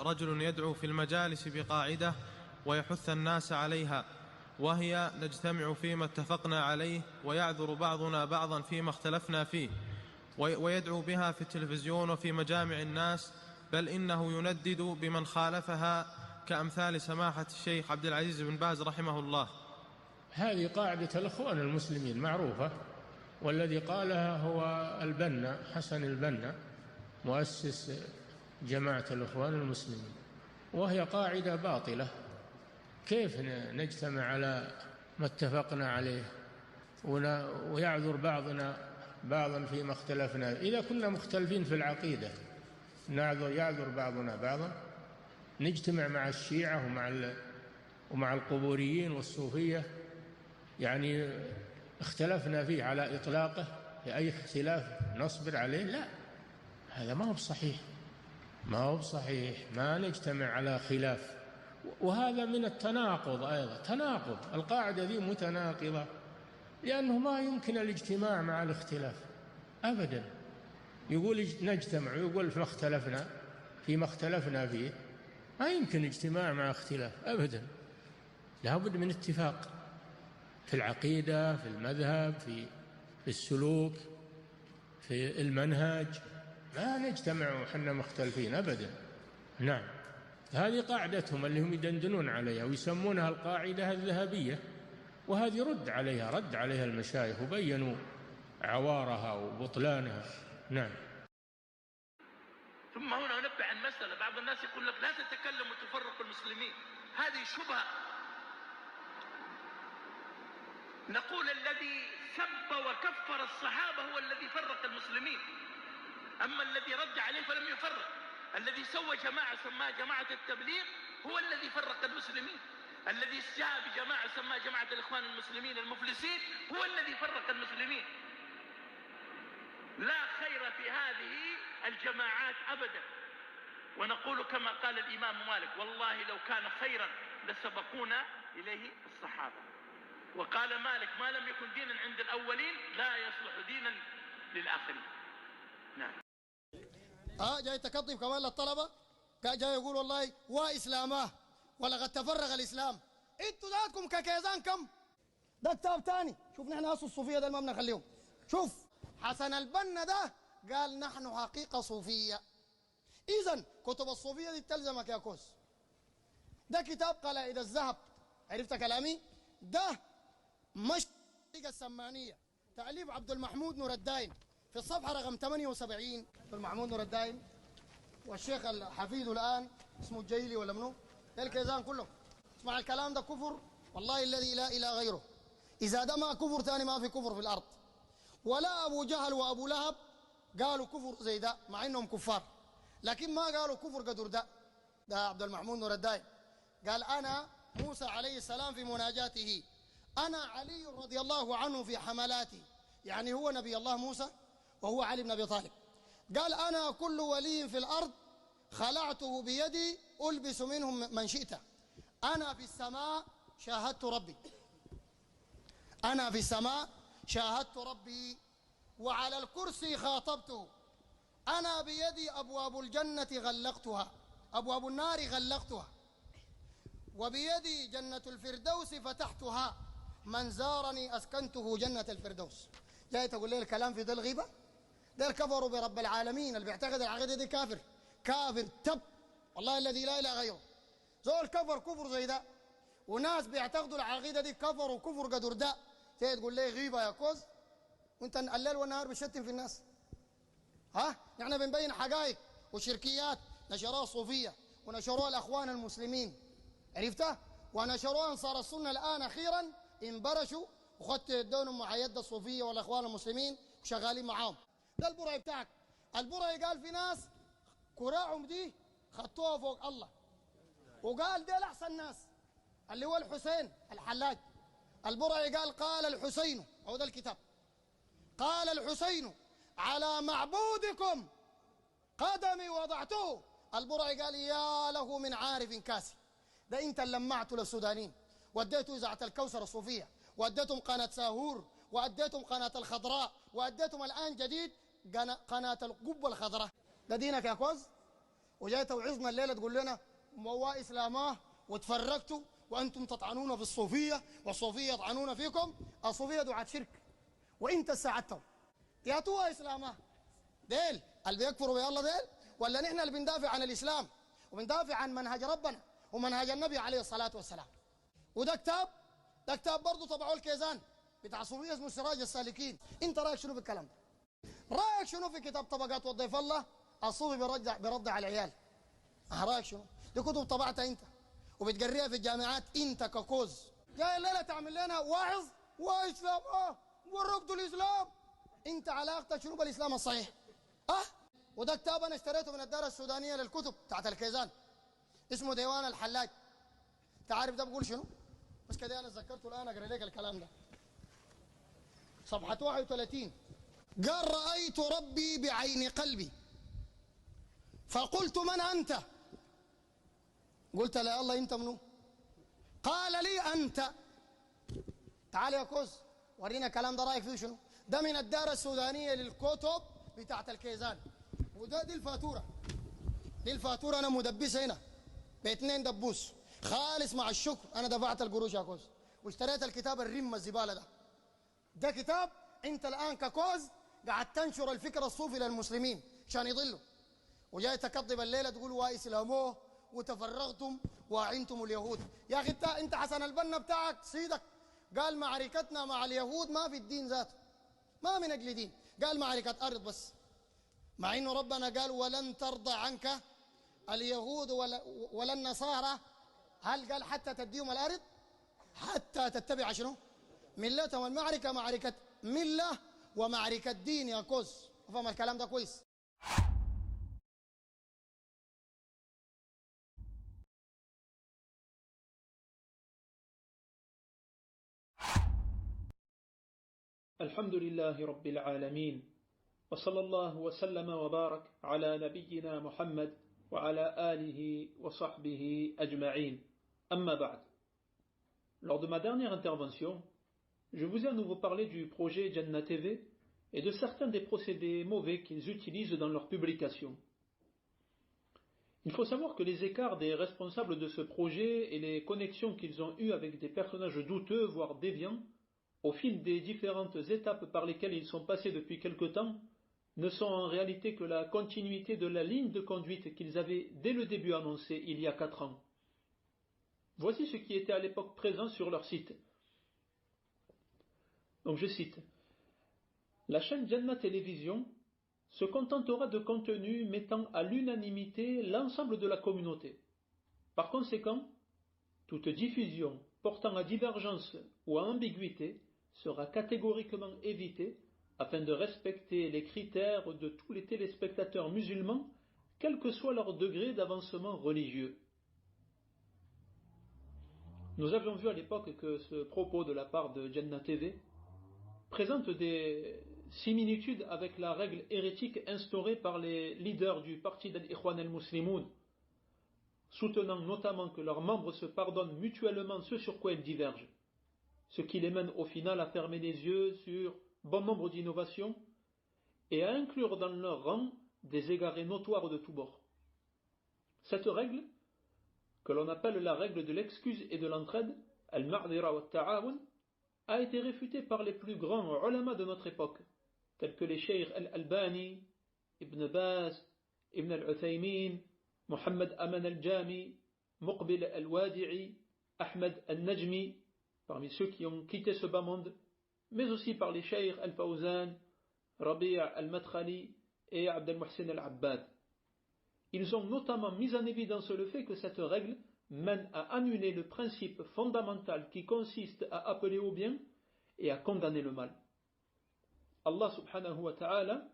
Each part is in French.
رجل يدعو في المجالس بقاعدة ويحث الناس عليها، وهي نجتمع فيما اتفقنا عليه ويعذر بعضنا بعضا فيما اختلفنا فيه، ويدعو بها في التلفزيون وفي مجامع الناس، بل إنه يندد بمن خالفها كأمثال سماحة الشيخ عبد العزيز بن باز رحمه الله. هذه قاعدة الإخوان المسلمين معروفة، والذي قالها هو البنا، حسن البنا، مؤسس جماعة الإخوان المسلمين، وهي قاعدة باطلة. كيف نجتمع على ما اتفقنا عليه ويعذر بعضنا بعضا فيما اختلفنا؟ إذا كنا مختلفين في العقيدة يعذر بعضنا بعضا. نجتمع مع الشيعة ومع القبوريين والصوفية، يعني اختلفنا فيه على إطلاقه لأي اختلاف نصبر عليه؟ لا، هذا ما هو بصحيح، ما نجتمع على خلاف. وهذا من التناقض أيضا، تناقض القاعدة ذي متناقضة، لأنه ما يمكن الاجتماع مع الاختلاف أبدا. يقول نجتمع ويقول فيما اختلفنا فيه، ما يمكن اجتماع مع اختلاف أبدا. لا بد من اتفاق في العقيدة، في المذهب، في السلوك، في المنهج. ما نجتمع وحنا مختلفين أبدا. نعم، هذه قاعدتهم اللي هم يدندنون عليها ويسمونها القاعدة الذهبية، وهذه رد عليها المشايخ وبينوا عوارها وبطلانها. نعم. ثم هنا أنبه عن مسألة، بعض الناس يقول لك لا تتكلم وتفرق المسلمين، هذه شبهة. نقول الذي سب وكفر الصحابة هو الذي فرق المسلمين، أما الذي رد عليه فلم يفرق. الذي سوى جماعة سماها جماعة التبليغ هو الذي فرق المسلمين، الذي جاء بجماعة سماها جماعة الإخوان المسلمين المفلسين هو الذي فرق المسلمين. لا خير في هذه الجماعات أبدا. ونقول كما قال الإمام مالك: والله لو كان خيرا لسبقونا إليه الصحابة. وقال مالك: ما لم يكن دينا عند الأولين لا يصلح دينا للآخرين. نعم. جاي تكطب كمان للطلبة، جاي يقول والله وإسلاماه ولقد تفرغ الإسلام. انتوا ذاتكم ككيزان كم؟ ده كتاب تاني. شوف نحن أصل الصوفية ده ما بنخليهم. شوف حسن البنا ده قال نحن حقيقة صوفية. إذن كتب الصوفية دي تلزمك يا كوس. ده كتاب قلائد الذهب، عرفت كلامي؟ ده مش السمانية، تأليف عبد المحمود نور الدين، في الصفحة رقم 78. عبد المحمود نور الدين والشيخ الحفيد الآن اسمه الجيلي ولا منو، ده الكيزان كله. اسمع الكلام ده كفر والله الذي لا إله غيره. إذا ده ما كفر ثاني ما في كفر في الأرض. ولا أبو جهل وأبو لهب قالوا كفر زي ده مع إنهم كفار، لكن ما قالوا كفر قدر ده. ده عبد المحمود نور الدين قال: أنا موسى عليه السلام في مناجاته، أنا علي رضي الله عنه في حملاتي، يعني هو نبي الله موسى وهو علي بن أبي طالب. قال: أنا كل ولي في الأرض خلعته بيدي ألبس منهم من شئت، أنا في السماء شاهدت ربي، أنا في السماء شاهدت ربي، وعلى الكرسي خاطبته، أنا بيدي أبواب الجنة غلقتها، أبواب النار غلقتها، وبيدي جنة الفردوس فتحتها، من زارني أسكنته جنة الفردوس. جاي تقول لي الكلام في ذا الغيبة؟ ده الكفر برب العالمين، اللي بيعتقد العقيدة دي كافر، كافر تب والله الذي لا إله غيره. زول كفر كفر زي ده، وناس بيعتقدوا العقيدة دي كفر وكفر قدر ده، تيجي تقول لي غيبة يا كوز وانت الليل والنهار بتشتم في الناس؟ نحن بنبين حقائق وشركيات نشروها الصوفية ونشروها الأخوان المسلمين، عرفتها؟ ونشروها أنصار السنة الآن أخيرا انبرشوا وخدت يدونهم مع يد الصوفية والأخوان المسلمين وشغالين معاهم. ده البرعي بتاعك. البرعي قال في ناس كراعهم دي خدتوها فوق الله، وقال ده أحسن ناس اللي هو الحسين الحلاج. البرعي قال الحسين، أو ده الكتاب، قال الحسين على معبودكم قدمي وضعته. البرعي قال يا له من عارف كاسي. ده انت اللي لمعته للسودانيين واديته إذاعة الكوثر الصوفية، واديتهم قناة ساهور، واديتهم قناة الخضراء، واديتهم الآن جديد قناة القبة الخضراء. ده دينك يا كوز؟ وجاي توعظنا الليلة تقول لنا هو إسلاماه وتفرقتوا وأنتم تطعنون في الصوفية والصوفية يطعنون فيكم. الصوفية دعاة شرك وإنت ساعدتهم. ياتوا إسلاماه ديل اللي بيكفروا بالله ديل، ولا نحن اللي بندافع عن الإسلام وبندافع عن منهج ربنا ومنهج النبي عليه الصلاة والسلام. وده كتاب برضه طبعوه الكيزان بتاع صوفية اسمه سراج السالكين. انت رايك شنو في الكلام ده؟ رايك شنو في كتاب طبقات وضيف الله الصوفي بيرد على العيال؟ رايك شنو؟ دي كتب طبعتها انت وبتقريها في الجامعات انت ككوز. جاي الليله تعمل لنا واعظ واسلام ورفضوا الاسلام. انت علاقتك شنو بالاسلام الصحيح؟ وده كتاب انا اشتريته من الدار السودانيه للكتب بتاعت الكيزان اسمه ديوان الحلاج. تعرف ده بقول شنو؟ بس كده انا ذكرته الان اقرا لك الكلام ده. صفحه 31 قال رايت ربي بعين قلبي فقلت من انت؟ قلت لا الله انت منو؟ قال لي انت. تعال يا كوز ورينا الكلام ده رايك فيه شنو؟ ده من الدار السودانيه للكتب بتاعت الكيزان. وده دي الفاتوره، دي الفاتوره انا مدبسه هنا ب2 دبوس خالص مع الشكر. انا دفعت القروش يا كوز واشتريت الكتاب الرمه الزباله ده. ده كتاب انت الان ككوز قاعد تنشر الفكر الصوفي للمسلمين عشان يضلوا، وجاي تكذب الليله تقول واسلاموه وتفرغتم واعنتم اليهود. يا اخي انت حسن البنا بتاعك سيدك قال معركتنا مع اليهود ما في الدين ذاته، ما من اجل دين، قال معركه ارض بس، مع انه ربنا قال ولن ترضى عنك اليهود ولا النصارى. هل قال حتى تديهم الارض؟ حتى تتبع شنو؟ ملتهم. المعركه معركه مله ومعركه دين يا كوز. فهم الكلام ده كويس. الحمد لله رب العالمين وصلى الله وسلم وبارك على نبينا محمد وعلى آله وصحبه أجمعين. أما بعد. Lors de ma dernière intervention, je vous ai à nouveau parlé du projet Jannah TV et de certains des procédés mauvais qu'ils utilisent dans leurs publications. Il faut savoir que les écarts des responsables de ce projet et les connexions qu'ils ont eues avec des personnages douteux, voire déviants, au fil des différentes étapes par lesquelles ils sont passés depuis quelque temps, ne sont en réalité que la continuité de la ligne de conduite qu'ils avaient dès le début annoncée il y a 4 ans. Voici ce qui était à l'époque présent sur leur site. Donc je cite: la chaîne Jannah Télévision se contentera de contenus mettant à l'unanimité l'ensemble de la communauté. Par conséquent, toute diffusion portant à divergence ou à ambiguïté sera catégoriquement évitée afin de respecter les critères de tous les téléspectateurs musulmans, quel que soit leur degré d'avancement religieux. Nous avions vu à l'époque que ce propos de la part de Jannah TV présente des similitudes avec la règle hérétique instaurée par les leaders du parti d'Al-Ikhwan al-Muslimun, soutenant notamment que leurs membres se pardonnent mutuellement ce sur quoi ils divergent, ce qui les mène au final à fermer les yeux sur bon nombre d'innovations et à inclure dans leur rang des égarés notoires de tous bords. Cette règle, que l'on appelle la règle de l'excuse et de l'entraide, al-ma'dira wa ta'awun, a été réfutée par les plus grands ulama de notre époque, tels que les cheikh al-Albani, Ibn Baz, Ibn al-Uthaymin, Muhammad Aman al-Jami, Muqbil al-Wadi'i, Ahmed al-Najmi, parmi ceux qui ont quitté ce bas monde, mais aussi par les cheikh al-Fawzan, Rabi' al-Madkhali et Abd al-Muhsin al-Abbad. Ils ont notamment mis en évidence le fait que cette règle mène à annuler le principe fondamental qui consiste à appeler au bien et à condamner le mal. Allah subhanahu wa ta'ala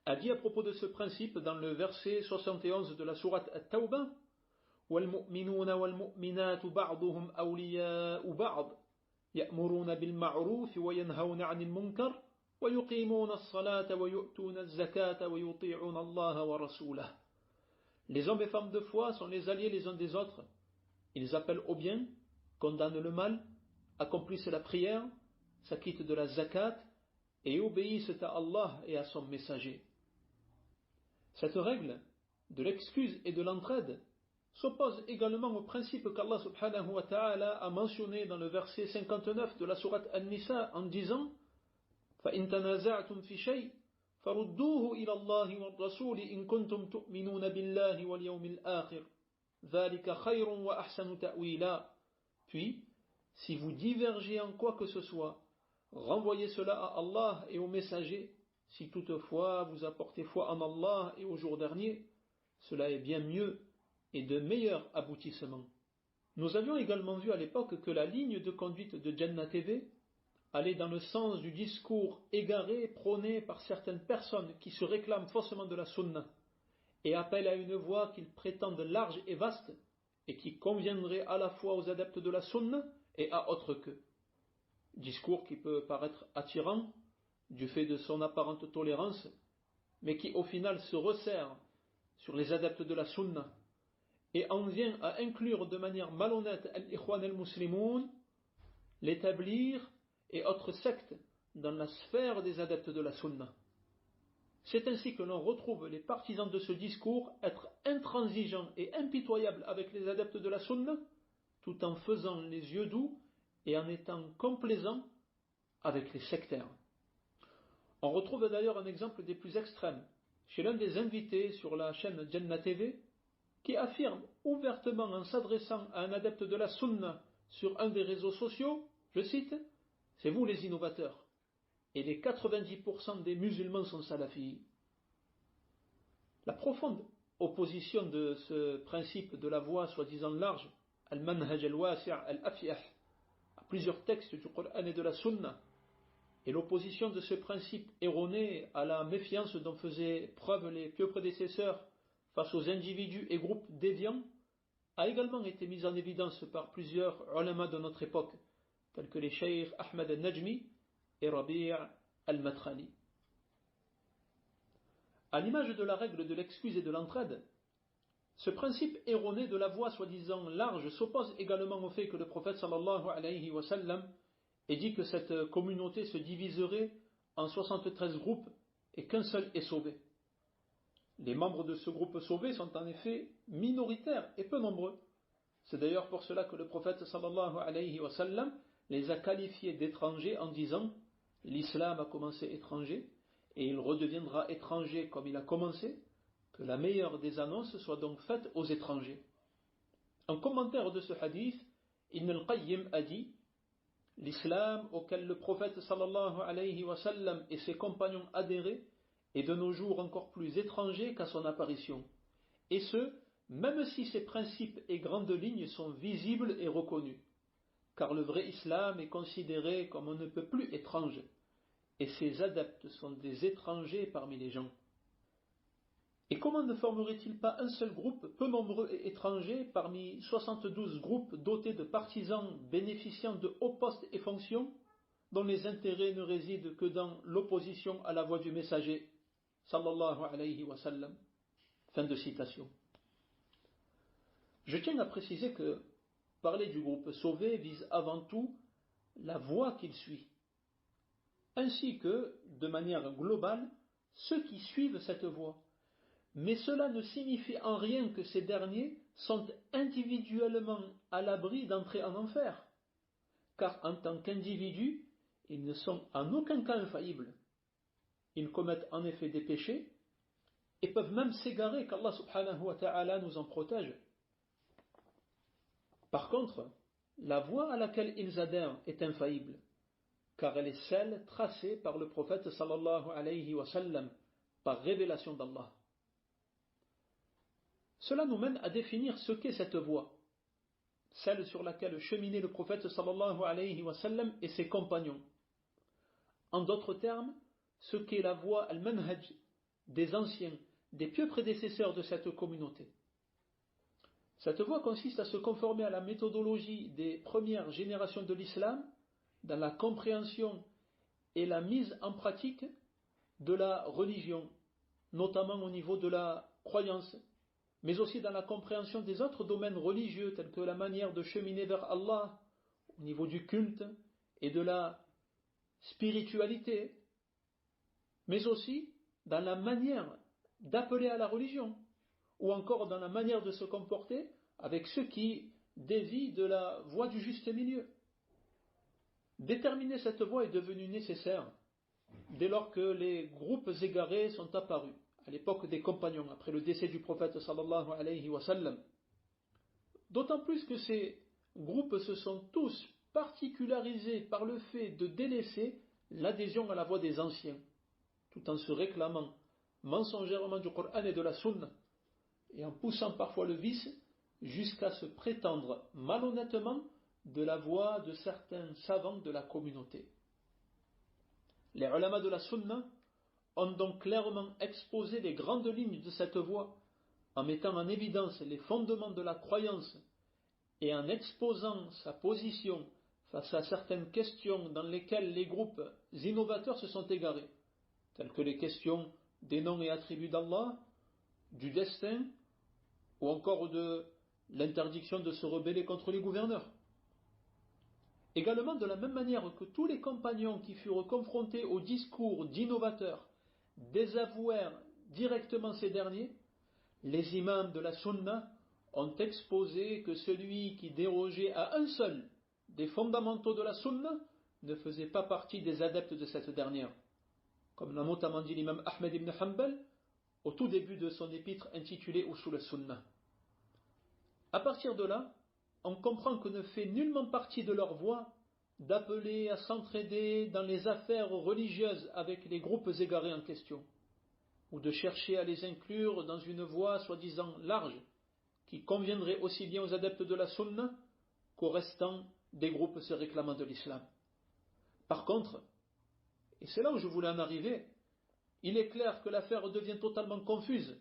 a dit à propos de ce principe dans le verset 71 de la sourate At-Tawbah: وَالْمُؤْمِنُونَ وَالْمُؤْمِنَاتُ بَعْضُهُمْ أَوْلِيَاءُ بَعْضٍ يَأْمُرُونَ بِالْمَعْرُوفِ وَيَنْهَوْنَ عَنِ الْمُنكَرِ وَيُقِيمُونَ الصَّلَاةَ وَيُؤْتُونَ الزَّكَاةَ وَيُطِيعُونَ اللَّهَ وَرَسُولَهُ. Les hommes et femmes de foi sont les alliés les uns des autres. Ils appellent au bien, condamnent le mal, accomplissent la prière, s'acquittent de la zakat et obéissent à Allah et à son messager. Cette règle de l'excuse et de l'entraide s'oppose également au principe qu'Allah subhanahu wa ta'ala a mentionné dans le verset 59 de la sourate An-Nisa en disant فَإِن تَنَازَعْتُمْ فِي شَيْءٍ فَرُدُّوهُ إِلَى اللَّهِ وَالرَّسُولِ إِن كُنتُمْ تُؤْمِنُونَ بِاللَّهِ وَالْيَوْمِ الْآخِرِ ذَلِكَ خَيْرٌ وَأَحْسَنُ تَأْوِيلًا. Puis, si vous divergez en quoi que ce soit, renvoyez cela à Allah et aux messagers. Si toutefois vous apportez foi en Allah et au jour dernier, cela est bien mieux et de meilleurs aboutissements. Nous avions également vu à l'époque que la ligne de conduite de Jannah TV allait dans le sens du discours égaré prôné par certaines personnes qui se réclament faussement de la sunna et appellent à une voie qu'ils prétendent large et vaste et qui conviendrait à la fois aux adeptes de la sunna et à autres qu'eux. Discours qui peut paraître attirant du fait de son apparente tolérance, mais qui au final se resserre sur les adeptes de la sunna et en vient à inclure de manière malhonnête al-Ikhwan al-Muslimoun, l'établir et autres sectes dans la sphère des adeptes de la sunna. C'est ainsi que l'on retrouve les partisans de ce discours être intransigeants et impitoyables avec les adeptes de la sunna, tout en faisant les yeux doux et en étant complaisants avec les sectaires. On retrouve d'ailleurs un exemple des plus extrêmes chez l'un des invités sur la chaîne Jannah TV, qui affirme ouvertement en s'adressant à un adepte de la sunna sur un des réseaux sociaux, je cite, « C'est vous les innovateurs, et les 90% des musulmans sont salafis. » La profonde opposition de ce principe de la voie soi-disant large, al-manhaj al-wasi' al-afyah, à plusieurs textes du Coran et de la sunna, et l'opposition de ce principe erroné à la méfiance dont faisaient preuve les pieux prédécesseurs face aux individus et groupes déviants, a également été mise en évidence par plusieurs ulama de notre époque, tels que les cheikh Ahmed al-Najmi et Rabi' al-Madkhali. À l'image de la règle de l'excuse et de l'entraide, ce principe erroné de la voie soi-disant large s'oppose également au fait que le prophète sallallahu alayhi wa sallam ait dit que cette communauté se diviserait en 73 groupes et qu'un seul est sauvé. Les membres de ce groupe sauvé sont en effet minoritaires et peu nombreux. C'est d'ailleurs pour cela que le prophète sallallahu alayhi wa sallam les a qualifiés d'étrangers en disant « L'islam a commencé étranger et il redeviendra étranger comme il a commencé, que la meilleure des annonces soit donc faite aux étrangers. » En commentaire de ce hadith, Ibn al-Qayyim a dit « L'islam auquel le prophète sallallahu alayhi wa sallam et ses compagnons adhéraient est de nos jours encore plus étranger qu'à son apparition, et ce, même si ses principes et grandes lignes sont visibles et reconnus, car le vrai islam est considéré comme on ne peut plus étrange, et ses adeptes sont des étrangers parmi les gens. Et comment ne formerait-il pas un seul groupe peu nombreux et étranger parmi 72 groupes dotés de partisans bénéficiant de hauts postes et fonctions, dont les intérêts ne résident que dans l'opposition à la voie du messager, sallallahu alayhi wa sallam. Fin de citation. Je tiens à préciser que parler du groupe sauvé vise avant tout la voie qu'il suit, ainsi que, de manière globale, ceux qui suivent cette voie. Mais cela ne signifie en rien que ces derniers sont individuellement à l'abri d'entrer en enfer, car en tant qu'individus, ils ne sont en aucun cas infaillibles. Ils commettent en effet des péchés et peuvent même s'égarer, qu'Allah subhanahu wa ta'ala nous en protège. Par contre, la voie à laquelle ils adhèrent est infaillible, car elle est celle tracée par le prophète sallallahu alayhi wa sallam, par révélation d'Allah. Cela nous mène à définir ce qu'est cette voie, celle sur laquelle cheminait le prophète sallallahu alayhi wa sallam et ses compagnons. En d'autres termes, ce qu'est la voie al-manhaj des anciens, des pieux prédécesseurs de cette communauté. Cette voie consiste à se conformer à la méthodologie des premières générations de l'islam dans la compréhension et la mise en pratique de la religion, notamment au niveau de la croyance, mais aussi dans la compréhension des autres domaines religieux tels que la manière de cheminer vers Allah, au niveau du culte et de la spiritualité, mais aussi dans la manière d'appeler à la religion, ou encore dans la manière de se comporter avec ceux qui dévient de la voie du juste milieu. Déterminer cette voie est devenu nécessaire dès lors que les groupes égarés sont apparus, à l'époque des compagnons, après le décès du prophète sallallahu alayhi wa sallam. D'autant plus que ces groupes se sont tous particularisés par le fait de délaisser l'adhésion à la voie des anciens, tout en se réclamant mensongèrement du Coran et de la Sunna, et en poussant parfois le vice jusqu'à se prétendre malhonnêtement de la voie de certains savants de la communauté. Les ulama de la Sunna ont donc clairement exposé les grandes lignes de cette voie, en mettant en évidence les fondements de la croyance et en exposant sa position face à certaines questions dans lesquelles les groupes innovateurs se sont égarés, telles que les questions des noms et attributs d'Allah, du destin, ou encore de l'interdiction de se rebeller contre les gouverneurs. Également, de la même manière que tous les compagnons qui furent confrontés au discours d'innovateurs désavouèrent directement ces derniers, les imams de la Sunna ont exposé que celui qui dérogeait à un seul des fondamentaux de la Sunna ne faisait pas partie des adeptes de cette dernière, comme l'a notamment dit l'imam Ahmed ibn Hanbal au tout début de son épître intitulée Usul al-Sunnah. À partir de là, on comprend que ne fait nullement partie de leur voie d'appeler à s'entraider dans les affaires religieuses avec les groupes égarés en question, ou de chercher à les inclure dans une voie soi-disant large, qui conviendrait aussi bien aux adeptes de la Sunna qu'aux restants des groupes se réclamant de l'islam. Par contre, et c'est là où je voulais en arriver, il est clair que l'affaire devient totalement confuse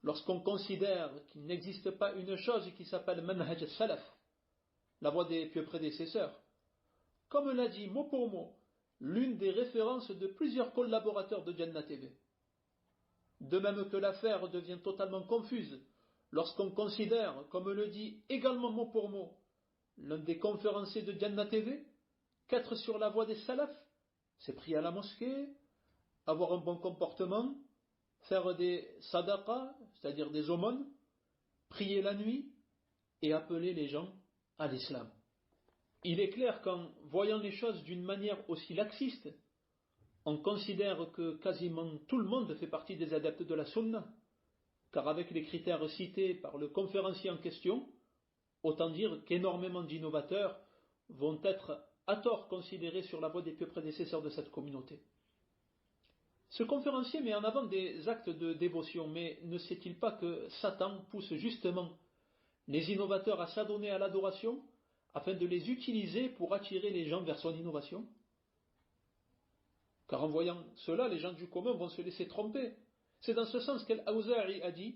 lorsqu'on considère qu'il n'existe pas une chose qui s'appelle manhaj salaf, la voie des pieux prédécesseurs, comme l'a dit mot pour mot l'une des références de plusieurs collaborateurs de Jannah TV. De même que l'affaire devient totalement confuse lorsqu'on considère, comme le dit également mot pour mot l'un des conférenciers de Jannah TV, qu'être sur la voie des salafs, c'est prier à la mosquée, avoir un bon comportement, faire des sadaqas, c'est-à-dire des aumônes, prier la nuit et appeler les gens à l'islam. Il est clair qu'en voyant les choses d'une manière aussi laxiste, on considère que quasiment tout le monde fait partie des adeptes de la Sunna, car avec les critères cités par le conférencier en question, autant dire qu'énormément d'innovateurs vont être à tort considérés sur la voie des pieux prédécesseurs de cette communauté. Ce conférencier met en avant des actes de dévotion, mais ne sait-il pas que Satan pousse justement les innovateurs à s'adonner à l'adoration afin de les utiliser pour attirer les gens vers son innovation? Car en voyant cela, les gens du commun vont se laisser tromper. C'est dans ce sens qu'Al-Awza'i a dit: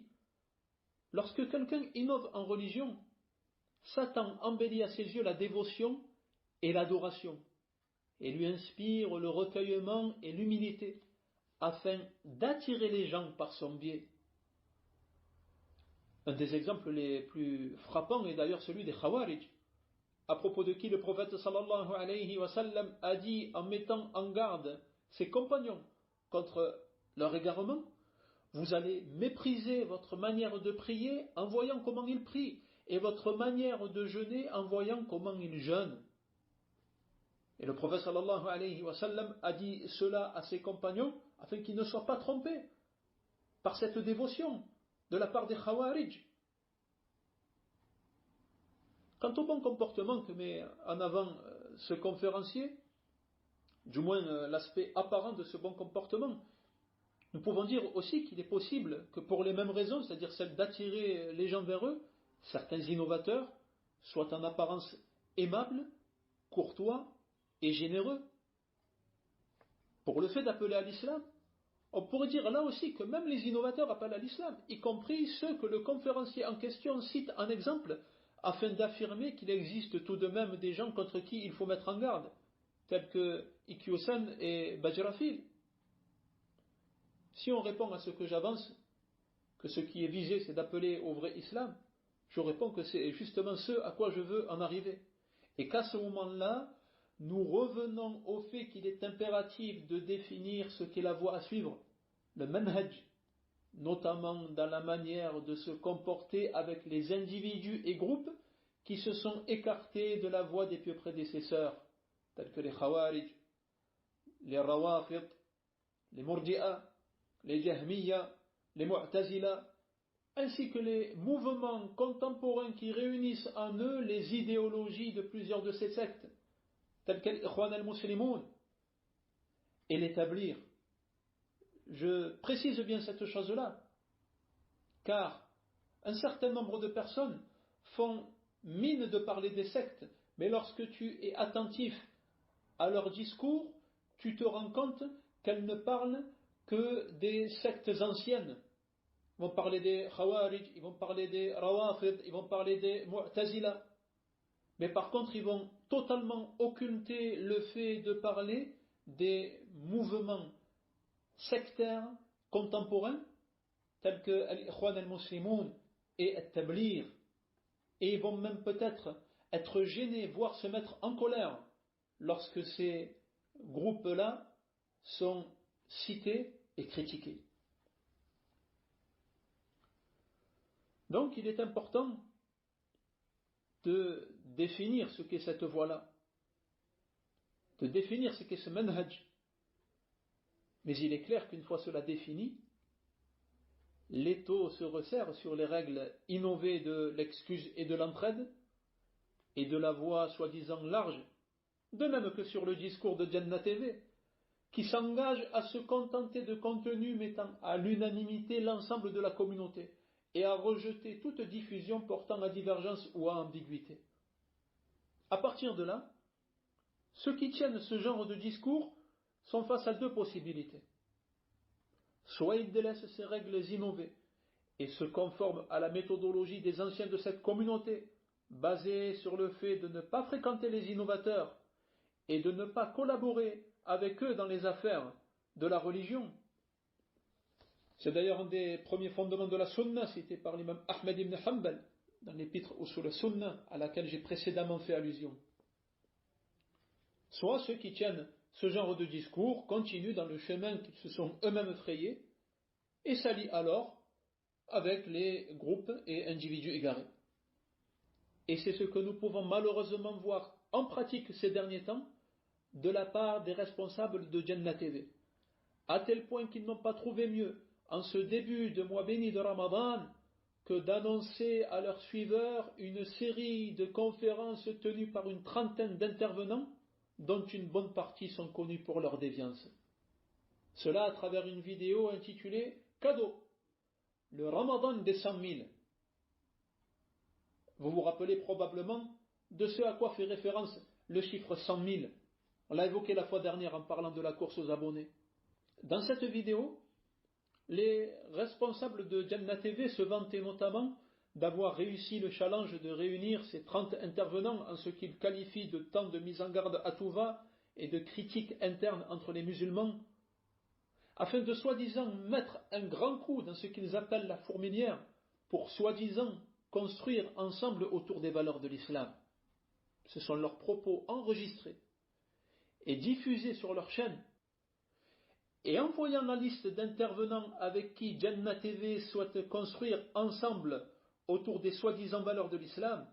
lorsque quelqu'un innove en religion, Satan embellit à ses yeux la dévotion et l'adoration, et lui inspire le recueillement et l'humilité, afin d'attirer les gens par son biais. Un des exemples les plus frappants est d'ailleurs celui des Khawarij, à propos de qui le prophète sallallahu alayhi wa sallam a dit, en mettant en garde ses compagnons contre leur égarement: vous allez mépriser votre manière de prier en voyant comment ils prient, et votre manière de jeûner en voyant comment ils jeûnent. Et le prophète sallallahu alayhi wa sallam a dit cela à ses compagnons afin qu'ils ne soient pas trompés par cette dévotion de la part des Khawarij. Quant au bon comportement que met en avant ce conférencier, du moins l'aspect apparent de ce bon comportement, nous pouvons dire aussi qu'il est possible que pour les mêmes raisons, c'est-à-dire celle d'attirer les gens vers eux, certains innovateurs soient en apparence aimables, courtois et généreux. Pour le fait d'appeler à l'islam, on pourrait dire là aussi que même les innovateurs appellent à l'islam, y compris ceux que le conférencier en question cite en exemple, afin d'affirmer qu'il existe tout de même des gens contre qui il faut mettre en garde, tels que Iqiyusan et Bajrafil. Si on répond à ce que j'avance, que ce qui est visé c'est d'appeler au vrai islam, je réponds que c'est justement ce à quoi je veux en arriver. Et qu'à ce moment-là, nous revenons au fait qu'il est impératif de définir ce qu'est la voie à suivre, le manhaj, notamment dans la manière de se comporter avec les individus et groupes qui se sont écartés de la voie des pieux prédécesseurs, tels que les Khawarij, les Rawafid, les Murji'a, les Jahmiya, les Mu'tazila, ainsi que les mouvements contemporains qui réunissent en eux les idéologies de plusieurs de ces sectes, telles que l'Ikhwan al-Muslimun, et l'établir. Je précise bien cette chose-là, car un certain nombre de personnes font mine de parler des sectes, mais lorsque tu es attentif à leur discours, tu te rends compte qu'elles ne parlent que des sectes anciennes. Ils vont parler des Khawarij, ils vont parler des Rawafid, ils vont parler des Mu'tazila. Mais par contre, ils vont totalement occulter le fait de parler des mouvements sectaires contemporains, tels que l'Ikhwan al-Muslimun et At-Tabligh. Et ils vont même peut-être être gênés, voire se mettre en colère, lorsque ces groupes-là sont cités et critiqués. Donc il est important de définir ce qu'est cette voie-là, de définir ce qu'est ce manhaj. Mais il est clair qu'une fois cela défini, l'étau se resserre sur les règles innovées de l'excuse et de l'entraide, et de la voie soi-disant large, de même que sur le discours de Jannah TV, qui s'engage à se contenter de contenus mettant à l'unanimité l'ensemble de la communauté, et à rejeter toute diffusion portant à divergence ou à ambiguïté. À partir de là, ceux qui tiennent ce genre de discours sont face à deux possibilités. Soit ils délaissent ces règles innovées et se conforment à la méthodologie des anciens de cette communauté, basée sur le fait de ne pas fréquenter les innovateurs et de ne pas collaborer avec eux dans les affaires de la religion. C'est d'ailleurs un des premiers fondements de la Sunna cité par l'imam Ahmed ibn Hanbal dans l'épître Usul al-Sunna à laquelle j'ai précédemment fait allusion. Soit ceux qui tiennent ce genre de discours continuent dans le chemin qu'ils se sont eux-mêmes frayés et s'allient alors avec les groupes et individus égarés. Et c'est ce que nous pouvons malheureusement voir en pratique ces derniers temps de la part des responsables de Jannah TV, à tel point qu'ils n'ont pas trouvé mieux en ce début de mois béni de Ramadan que d'annoncer à leurs suiveurs une série de conférences tenues par une trentaine d'intervenants dont une bonne partie sont connus pour leur déviance. Cela à travers une vidéo intitulée « Cadeau, le Ramadan des 100 000 ». Vous vous rappelez probablement de ce à quoi fait référence le chiffre 100 000. On l'a évoqué la fois dernière en parlant de la course aux abonnés. Dans cette vidéo, les responsables de Jannah TV se vantaient notamment d'avoir réussi le challenge de réunir ces 30 intervenants en ce qu'ils qualifient de temps de mise en garde à tout va et de critique interne entre les musulmans, afin de soi-disant mettre un grand coup dans ce qu'ils appellent la fourmilière pour soi-disant construire ensemble autour des valeurs de l'islam. Ce sont leurs propos enregistrés et diffusés sur leur chaîne. Et en voyant la liste d'intervenants avec qui Jannah TV souhaite construire ensemble autour des soi-disant valeurs de l'islam,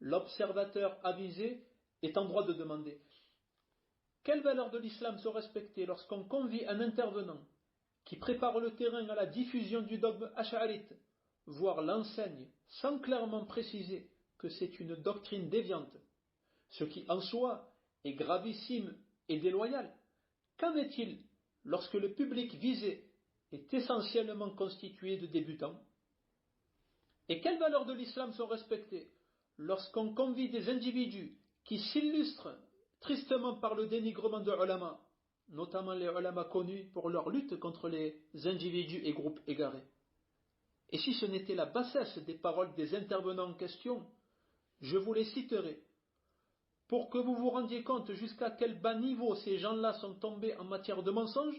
l'observateur avisé est en droit de demander: quelles valeurs de l'islam sont respectées lorsqu'on convie un intervenant qui prépare le terrain à la diffusion du dogme ash'arite, voire l'enseigne sans clairement préciser que c'est une doctrine déviante, ce qui en soi est gravissime et déloyal? Qu'en est-il lorsque le public visé est essentiellement constitué de débutants? Et quelles valeurs de l'islam sont respectées lorsqu'on convie des individus qui s'illustrent tristement par le dénigrement de ulama, notamment les ulama connus pour leur lutte contre les individus et groupes égarés? Et si ce n'était la bassesse des paroles des intervenants en question, je vous les citerai pour que vous vous rendiez compte jusqu'à quel bas niveau ces gens-là sont tombés en matière de mensonges,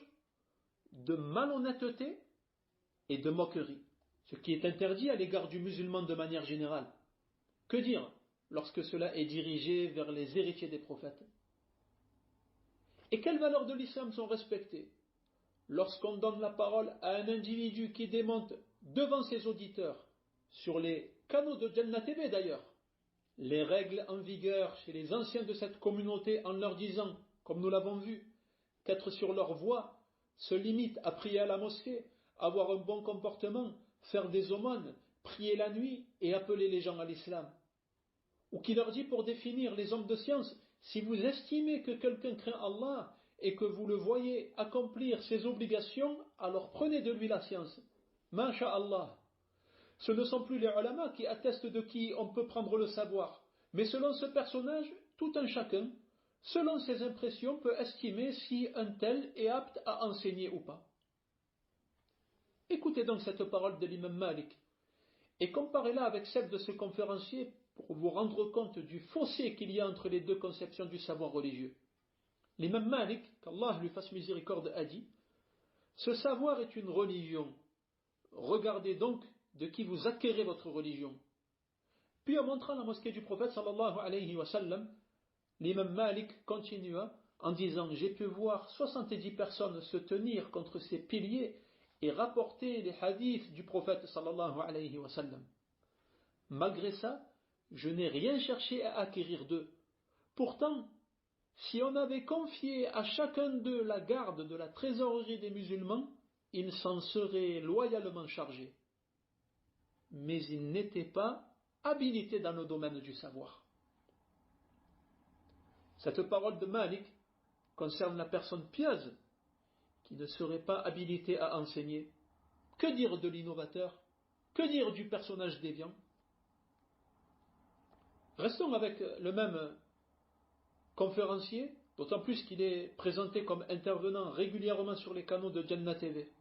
de malhonnêteté et de moquerie, ce qui est interdit à l'égard du musulman de manière générale. Que dire lorsque cela est dirigé vers les héritiers des prophètes? Et quelles valeurs de l'islam sont respectées lorsqu'on donne la parole à un individu qui démonte devant ses auditeurs, sur les canaux de Jannah TV d'ailleurs, les règles en vigueur chez les anciens de cette communauté en leur disant, comme nous l'avons vu, qu'être sur leur voie se limite à prier à la mosquée, avoir un bon comportement, faire des aumônes, prier la nuit et appeler les gens à l'islam. Ou qui leur dit pour définir les hommes de science, si vous estimez que quelqu'un craint Allah et que vous le voyez accomplir ses obligations, alors prenez de lui la science. Masha'Allah. Ce ne sont plus les ulama qui attestent de qui on peut prendre le savoir, mais selon ce personnage, tout un chacun, selon ses impressions, peut estimer si un tel est apte à enseigner ou pas. Écoutez donc cette parole de l'imam Malik et comparez-la avec celle de ce conférencier pour vous rendre compte du fossé qu'il y a entre les deux conceptions du savoir religieux. L'imam Malik, qu'Allah lui fasse miséricorde, a dit « Ce savoir est une religion. Regardez donc de qui vous acquérez votre religion. » Puis en montrant la mosquée du prophète sallallahu alayhi wa sallam, l'imam Malik continua en disant « J'ai pu voir 70 personnes se tenir contre ces piliers et rapporter les hadiths du prophète sallallahu alayhi wa sallam. Malgré ça, je n'ai rien cherché à acquérir d'eux. Pourtant, si on avait confié à chacun d'eux la garde de la trésorerie des musulmans, ils s'en seraient loyalement chargés. Mais ils n'étaient pas habilités dans le domaine du savoir. » Cette parole de Malik concerne la personne pieuse qui ne serait pas habilitée à enseigner. Que dire de l'innovateur? Que dire du personnage déviant? Restons avec le même conférencier, d'autant plus qu'il est présenté comme intervenant régulièrement sur les canaux de Jannah TV.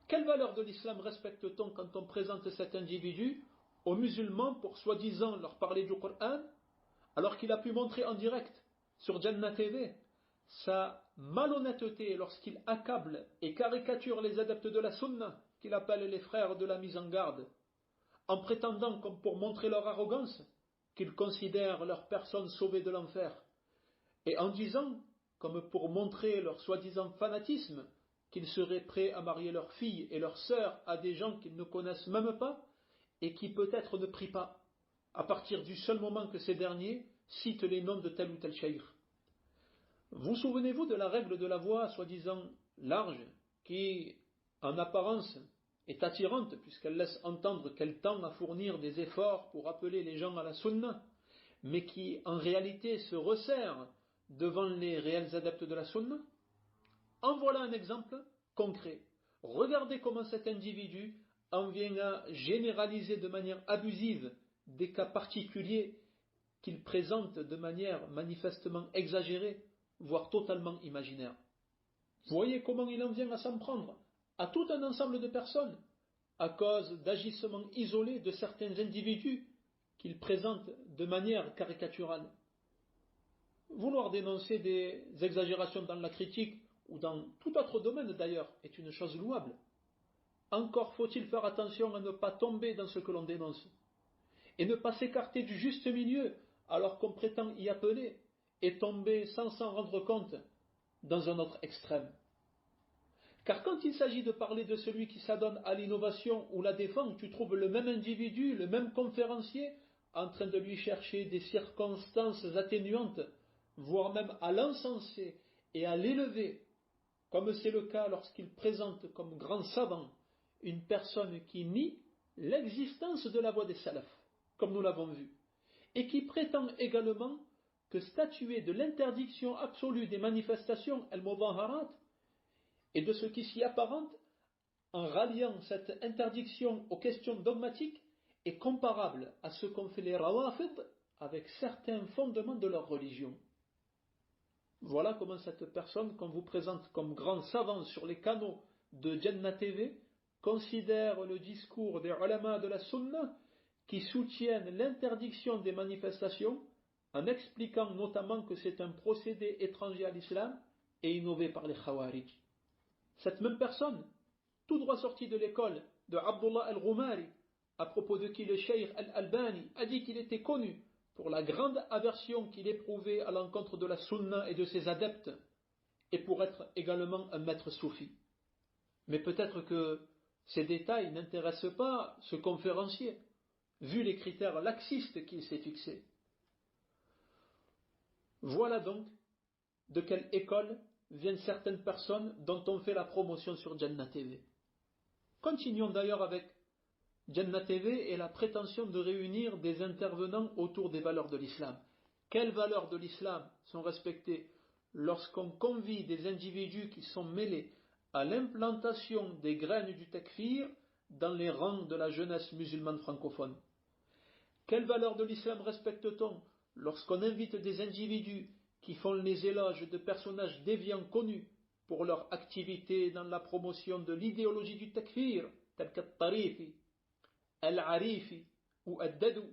Quelle valeur de l'islam respecte-t-on quand on présente cet individu aux musulmans pour soi-disant leur parler du Coran, alors qu'il a pu montrer en direct sur Jannah TV sa malhonnêteté lorsqu'il accable et caricature les adeptes de la sunna, qu'il appelle les frères de la mise en garde, en prétendant, comme pour montrer leur arrogance, qu'ils considèrent leur personne sauvée de l'enfer, et en disant, comme pour montrer leur soi-disant fanatisme, qu'ils seraient prêts à marier leurs filles et leurs sœurs à des gens qu'ils ne connaissent même pas, et qui peut-être ne prient pas, à partir du seul moment que ces derniers citent les noms de tel ou tel cheikh. Vous souvenez-vous de la règle de la voix soi-disant large, qui, en apparence, est attirante puisqu'elle laisse entendre qu'elle tend à fournir des efforts pour appeler les gens à la sunna, mais qui, en réalité, se resserre devant les réels adeptes de la sunna? En voilà un exemple concret. Regardez comment cet individu en vient à généraliser de manière abusive des cas particuliers qu'il présente de manière manifestement exagérée, voire totalement imaginaire. Voyez comment il en vient à s'en prendre à tout un ensemble de personnes à cause d'agissements isolés de certains individus qu'il présente de manière caricaturale. Vouloir dénoncer des exagérations dans la critique ou dans tout autre domaine d'ailleurs est une chose louable. Encore faut-il faire attention à ne pas tomber dans ce que l'on dénonce et ne pas s'écarter du juste milieu alors qu'on prétend y appeler et tomber sans s'en rendre compte dans un autre extrême. Car quand il s'agit de parler de celui qui s'adonne à l'innovation ou la défend, tu trouves le même individu, le même conférencier, en train de lui chercher des circonstances atténuantes, voire même à l'encenser et à l'élever, comme c'est le cas lorsqu'il présente comme grand savant une personne qui nie l'existence de la voie des salafs, comme nous l'avons vu, et qui prétend également que statuer de l'interdiction absolue des manifestations al-mudaharat et de ce qui s'y apparente en ralliant cette interdiction aux questions dogmatiques est comparable à ce qu'ont fait les rawafid avec certains fondements de leur religion. Voilà comment cette personne qu'on vous présente comme grand savant sur les canaux de Jannah TV considère le discours des ulama de la sunna qui soutiennent l'interdiction des manifestations en expliquant notamment que c'est un procédé étranger à l'islam et innové par les khawarij. Cette même personne, tout droit sortie de l'école de Abdullah al-Ghumari, à propos de qui le cheikh al-Albani a dit qu'il était connu pour la grande aversion qu'il éprouvait à l'encontre de la sunna et de ses adeptes, et pour être également un maître soufi. Mais peut-être que ces détails n'intéressent pas ce conférencier, vu les critères laxistes qu'il s'est fixés. Voilà donc de quelle école viennent certaines personnes dont on fait la promotion sur Jannah TV. Continuons d'ailleurs avec Jannah TV et la prétention de réunir des intervenants autour des valeurs de l'islam. Quelles valeurs de l'islam sont respectées lorsqu'on convie des individus qui sont mêlés à l'implantation des graines du takfir dans les rangs de la jeunesse musulmane francophone? Quelles valeurs de l'islam respecte-t-on lorsqu'on invite des individus qui font les éloges de personnages déviants connus pour leur activité dans la promotion de l'idéologie du takfir, tels qu'Al-Tarifi, Al-Arifi ou Al-Dadou,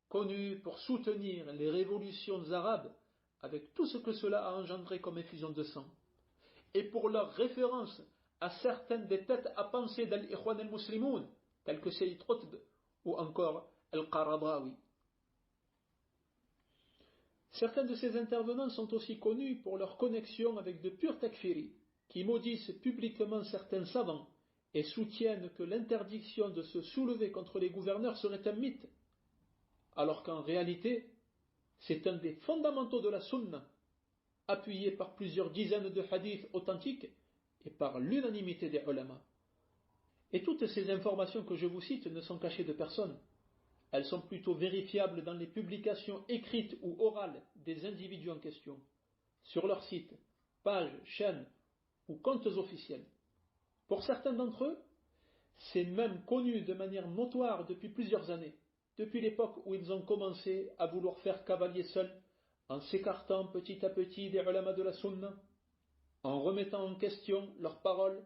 connus pour soutenir les révolutions arabes avec tout ce que cela a engendré comme effusion de sang, et pour leur référence à certaines des têtes à penser d'Al-Ikhwan al-Muslimoun, tels que Sayyid Qutb ou encore Al-Qaradawi. Certains de ces intervenants sont aussi connus pour leur connexion avec de purs takfiris, qui maudissent publiquement certains savants et soutiennent que l'interdiction de se soulever contre les gouverneurs serait un mythe, alors qu'en réalité, c'est un des fondamentaux de la sunna, appuyé par plusieurs dizaines de hadiths authentiques et par l'unanimité des ulama. Et toutes ces informations que je vous cite ne sont cachées de personne. Elles sont plutôt vérifiables dans les publications écrites ou orales des individus en question, sur leurs sites, pages, chaînes ou comptes officiels. Pour certains d'entre eux, c'est même connu de manière notoire depuis plusieurs années, depuis l'époque où ils ont commencé à vouloir faire cavalier seul, en s'écartant petit à petit des ulama de la sunna, en remettant en question leurs paroles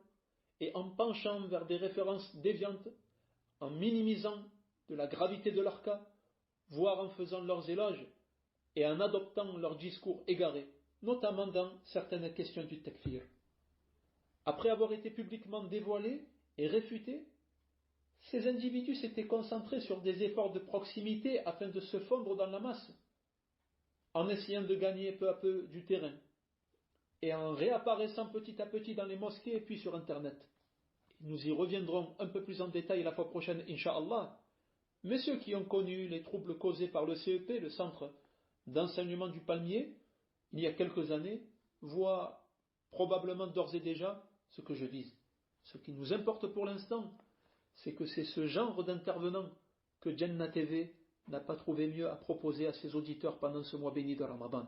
et en penchant vers des références déviantes, en minimisant de la gravité de leur cas, voire en faisant leurs éloges et en adoptant leurs discours égarés, notamment dans certaines questions du takfir. Après avoir été publiquement dévoilés et réfutés, ces individus s'étaient concentrés sur des efforts de proximité afin de se fondre dans la masse, en essayant de gagner peu à peu du terrain, et en réapparaissant petit à petit dans les mosquées et puis sur Internet. Nous y reviendrons un peu plus en détail la fois prochaine, Inch'Allah. Mais ceux qui ont connu les troubles causés par le CEP, le centre d'enseignement du Palmier, il y a quelques années, voient probablement d'ores et déjà ce que je dis. Ce qui nous importe pour l'instant, c'est que c'est ce genre d'intervenant que Jannah TV n'a pas trouvé mieux à proposer à ses auditeurs pendant ce mois béni de Ramadan.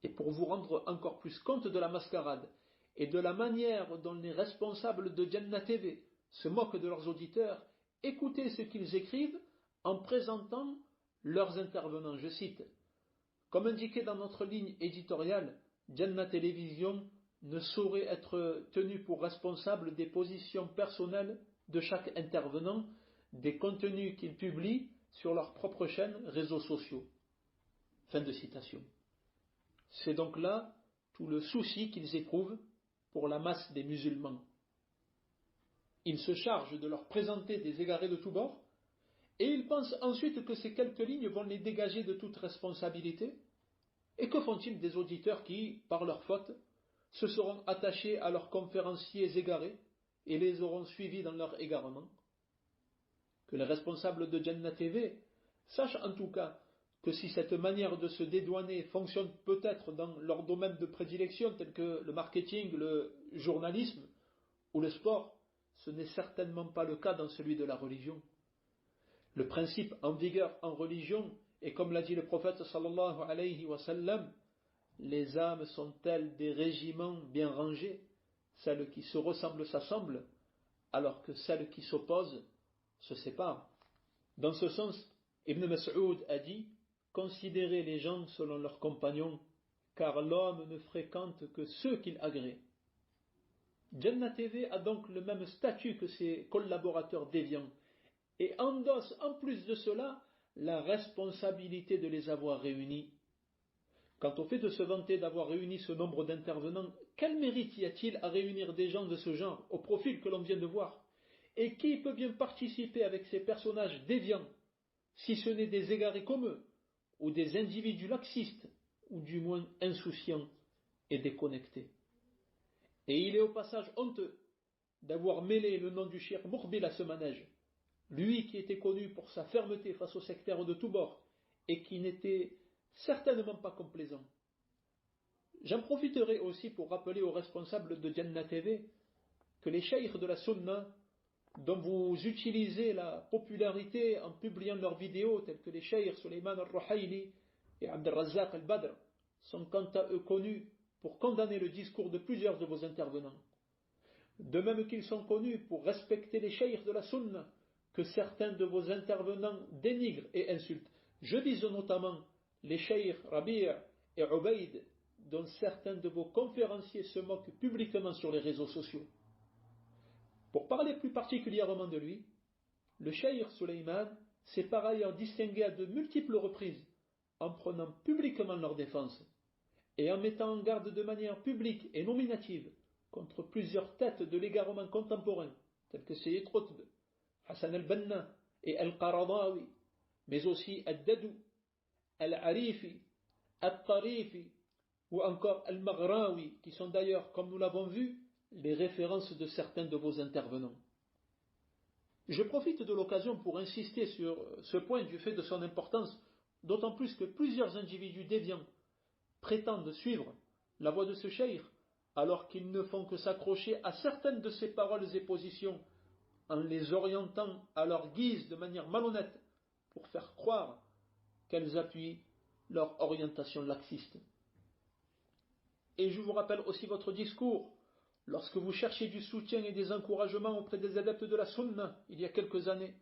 Et pour vous rendre encore plus compte de la mascarade et de la manière dont les responsables de Jannah TV se moquent de leurs auditeurs, écoutez ce qu'ils écrivent en présentant leurs intervenants. Je cite: comme indiqué dans notre ligne éditoriale, Jannah Télévision ne saurait être tenu pour responsable des positions personnelles de chaque intervenant, des contenus qu'ils publient sur leurs propres chaînes, réseaux sociaux. Fin de citation. C'est donc là tout le souci qu'ils éprouvent pour la masse des musulmans. Ils se chargent de leur présenter des égarés de tous bords, et ils pensent ensuite que ces quelques lignes vont les dégager de toute responsabilité. Et que font-ils des auditeurs qui, par leur faute, se seront attachés à leurs conférenciers égarés et les auront suivis dans leur égarement? Que les responsables de Jannah TV sachent en tout cas que si cette manière de se dédouaner fonctionne peut-être dans leur domaine de prédilection tel que le marketing, le journalisme ou le sport, ce n'est certainement pas le cas dans celui de la religion. Le principe en vigueur en religion est, comme l'a dit le prophète sallallahu alayhi wa sallam, les âmes sont-elles des régiments bien rangés, celles qui se ressemblent s'assemblent, alors que celles qui s'opposent se séparent. Dans ce sens, Ibn Mas'ud a dit: considérez les gens selon leurs compagnons, car l'homme ne fréquente que ceux qu'il agrée. Jannah TV a donc le même statut que ses collaborateurs déviants et endosse en plus de cela la responsabilité de les avoir réunis. Quant au fait de se vanter d'avoir réuni ce nombre d'intervenants, quel mérite y a-t-il à réunir des gens de ce genre, au profil que l'on vient de voir? Et qui peut bien participer avec ces personnages déviants, si ce n'est des égarés comme eux, ou des individus laxistes, ou du moins insouciants et déconnectés? Et il est au passage honteux d'avoir mêlé le nom du cheikh Muqbil à ce manège, lui qui était connu pour sa fermeté face aux sectaires de tous bords et qui n'était certainement pas complaisant. J'en profiterai aussi pour rappeler aux responsables de Jannah TV que les cheikh de la Sunna, dont vous utilisez la popularité en publiant leurs vidéos, tels que les cheikh Suleiman al-Ruhayli et Abd al-Razzaq al-Badr, sont quant à eux connus pour condamner le discours de plusieurs de vos intervenants. De même qu'ils sont connus pour respecter les cheikh de la Sunna, que certains de vos intervenants dénigrent et insultent. Je vise notamment les cheikh Rabi' et Ubaid, dont certains de vos conférenciers se moquent publiquement sur les réseaux sociaux. Pour parler plus particulièrement de lui, le cheikh Suleiman s'est par ailleurs distingué à de multiples reprises en prenant publiquement leur défense et en mettant en garde de manière publique et nominative contre plusieurs têtes de l'égarement contemporain, tels que Sayyid Qutb, Hassan al-Banna et al-Qaradawi, mais aussi al-Dadou, al-Arifi, al-Tarifi ou encore al-Maghrawi, qui sont d'ailleurs, comme nous l'avons vu, les références de certains de vos intervenants. Je profite de l'occasion pour insister sur ce point du fait de son importance, d'autant plus que plusieurs individus déviants prétendent suivre la voie de ce cheikh, alors qu'ils ne font que s'accrocher à certaines de ses paroles et positions en les orientant à leur guise de manière malhonnête pour faire croire qu'elles appuient leur orientation laxiste. Et je vous rappelle aussi votre discours lorsque vous cherchiez du soutien et des encouragements auprès des adeptes de la Sunna il y a quelques années,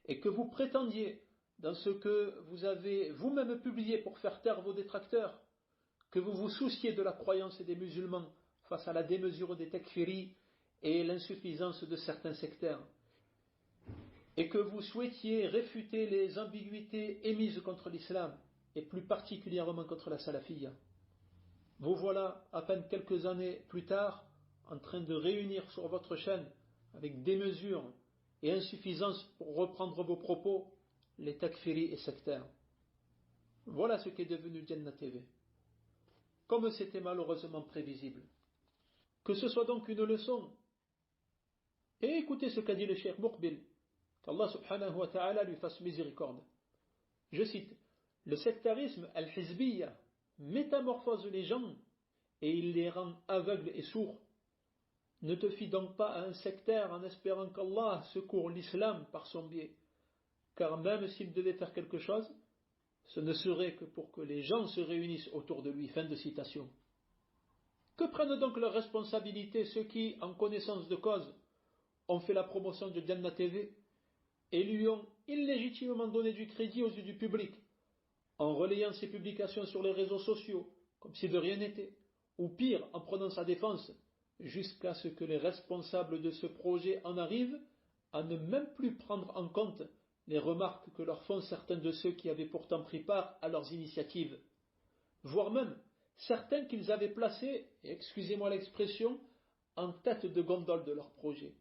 et que vous prétendiez, dans ce que vous avez vous-même publié pour faire taire vos détracteurs, que vous vous souciez de la croyance des musulmans face à la démesure des takfiris et l'insuffisance de certains sectaires, et que vous souhaitiez réfuter les ambiguïtés émises contre l'islam, et plus particulièrement contre la salafiyya. Vous voilà, à peine quelques années plus tard, en train de réunir sur votre chaîne, avec démesure et insuffisance pour reprendre vos propos, les takfiris et sectaires. Voilà ce qu'est devenu Jannah TV. Comme c'était malheureusement prévisible. Que ce soit donc une leçon. Et écoutez ce qu'a dit le cheikh Muqbil, qu'Allah subhanahu wa ta'ala lui fasse miséricorde. Je cite, le sectarisme al-hizbiyya métamorphose les gens et il les rend aveugles et sourds. Ne te fie donc pas à un sectaire en espérant qu'Allah secourt l'islam par son biais, car même s'il devait faire quelque chose, ce ne serait que pour que les gens se réunissent autour de lui. Fin de citation. Que prennent donc leurs responsabilités ceux qui, en connaissance de cause, ont fait la promotion de Jannah TV et lui ont illégitimement donné du crédit aux yeux du public, en relayant ses publications sur les réseaux sociaux, comme si de rien n'était, ou pire, en prenant sa défense, jusqu'à ce que les responsables de ce projet en arrivent à ne même plus prendre en compte les remarques que leur font certains de ceux qui avaient pourtant pris part à leurs initiatives, voire même certains qu'ils avaient placés, et excusez-moi l'expression, en tête de gondole de leur projet.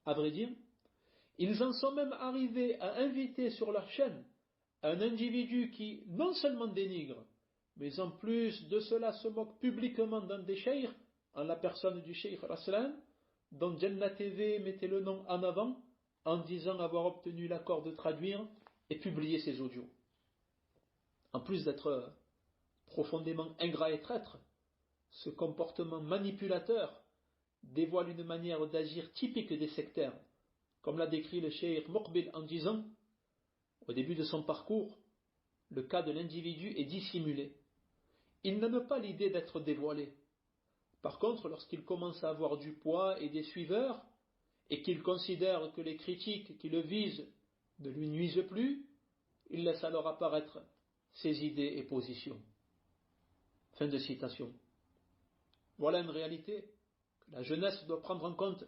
À vrai dire, ils en sont même arrivés à inviter sur leur chaîne un individu qui non seulement dénigre, mais en plus de cela se moque publiquement d'un des cheikh, en la personne du cheikh Raslan, dont Jannah TV mettait le nom en avant, en disant avoir obtenu l'accord de traduire et publier ses audios. En plus d'être profondément ingrat et traître, ce comportement manipulateur dévoile une manière d'agir typique des sectaires, comme l'a décrit le cheikh Muqbil en disant, au début de son parcours, le cas de l'individu est dissimulé. Il n'aime pas l'idée d'être dévoilé. Par contre, lorsqu'il commence à avoir du poids et des suiveurs, et qu'il considère que les critiques qui le visent ne lui nuisent plus, il laisse alors apparaître ses idées et positions. Fin de citation. Voilà une réalité que la jeunesse doit prendre en compte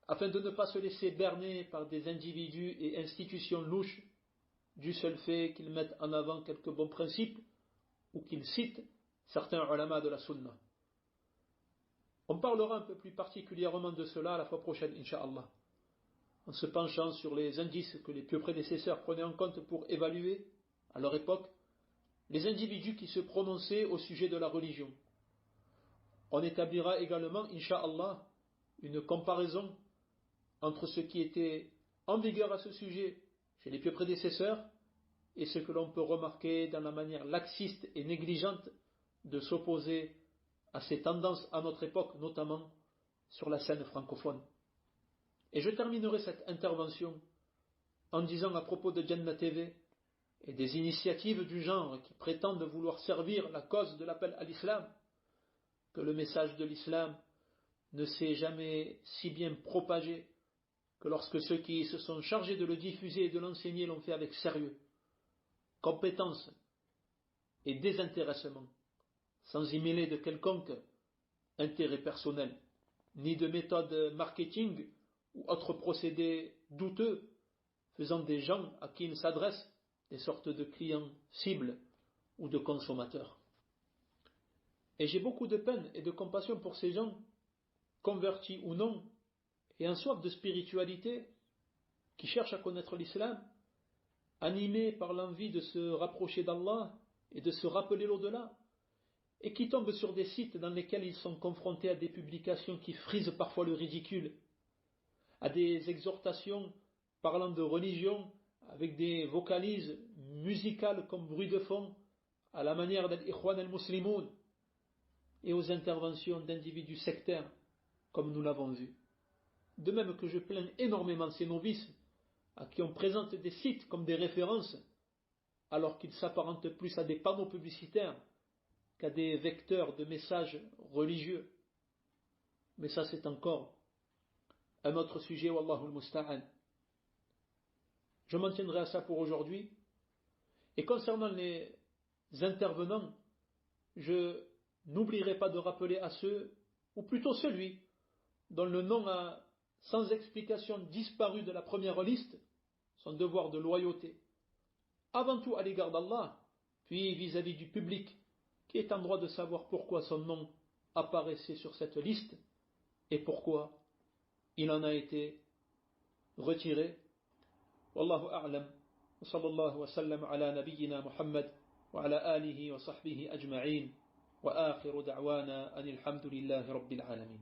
afin de ne pas se laisser berner par des individus et institutions louches du seul fait qu'ils mettent en avant quelques bons principes ou qu'ils citent certains ulama de la sunna. On parlera un peu plus particulièrement de cela la fois prochaine, Inch'Allah, en se penchant sur les indices que les pieux prédécesseurs prenaient en compte pour évaluer, à leur époque, les individus qui se prononçaient au sujet de la religion. On établira également, Inch'Allah, une comparaison entre ce qui était en vigueur à ce sujet chez les pieux prédécesseurs et ce que l'on peut remarquer dans la manière laxiste et négligente de s'opposer à ces tendances à notre époque, notamment sur la scène francophone. Et je terminerai cette intervention en disant à propos de Jannah TV et des initiatives du genre qui prétendent vouloir servir la cause de l'appel à l'islam, que le message de l'islam ne s'est jamais si bien propagé que lorsque ceux qui se sont chargés de le diffuser et de l'enseigner l'ont fait avec sérieux, compétence et désintéressement, sans y mêler de quelconque intérêt personnel, ni de méthode marketing ou autres procédés douteux, faisant des gens à qui ils s'adressent des sortes de clients cibles ou de consommateurs. Et j'ai beaucoup de peine et de compassion pour ces gens, convertis ou non, et en soif de spiritualité, qui cherchent à connaître l'islam, animés par l'envie de se rapprocher d'Allah et de se rappeler l'au-delà, et qui tombent sur des sites dans lesquels ils sont confrontés à des publications qui frisent parfois le ridicule, à des exhortations parlant de religion avec des vocalises musicales comme bruit de fond, à la manière d'Al-Ikhwan al-Muslimoun, et aux interventions d'individus sectaires, comme nous l'avons vu. De même que je plains énormément ces novices, à qui on présente des sites comme des références, alors qu'ils s'apparentent plus à des panneaux publicitaires qu'à des vecteurs de messages religieux. Mais ça, c'est encore un autre sujet, wallahu al-musta'an. Je m'en tiendrai à ça pour aujourd'hui. Et concernant les intervenants, je n'oublierai pas de rappeler à ceux, ou plutôt celui, dont le nom a sans explication disparu de la première liste, son devoir de loyauté, avant tout à l'égard d'Allah, puis vis-à-vis du public, qui est en droit de savoir pourquoi son nom apparaissait sur cette liste et pourquoi il en a été retiré. Wallahu a'lam. Wa sallallahu wa sallam ala nabiyyina Muhammad wa ala alihi wa sahbihi ajma'in. Wa akhiru da'wana anil hamdulillahi rabbil alamin.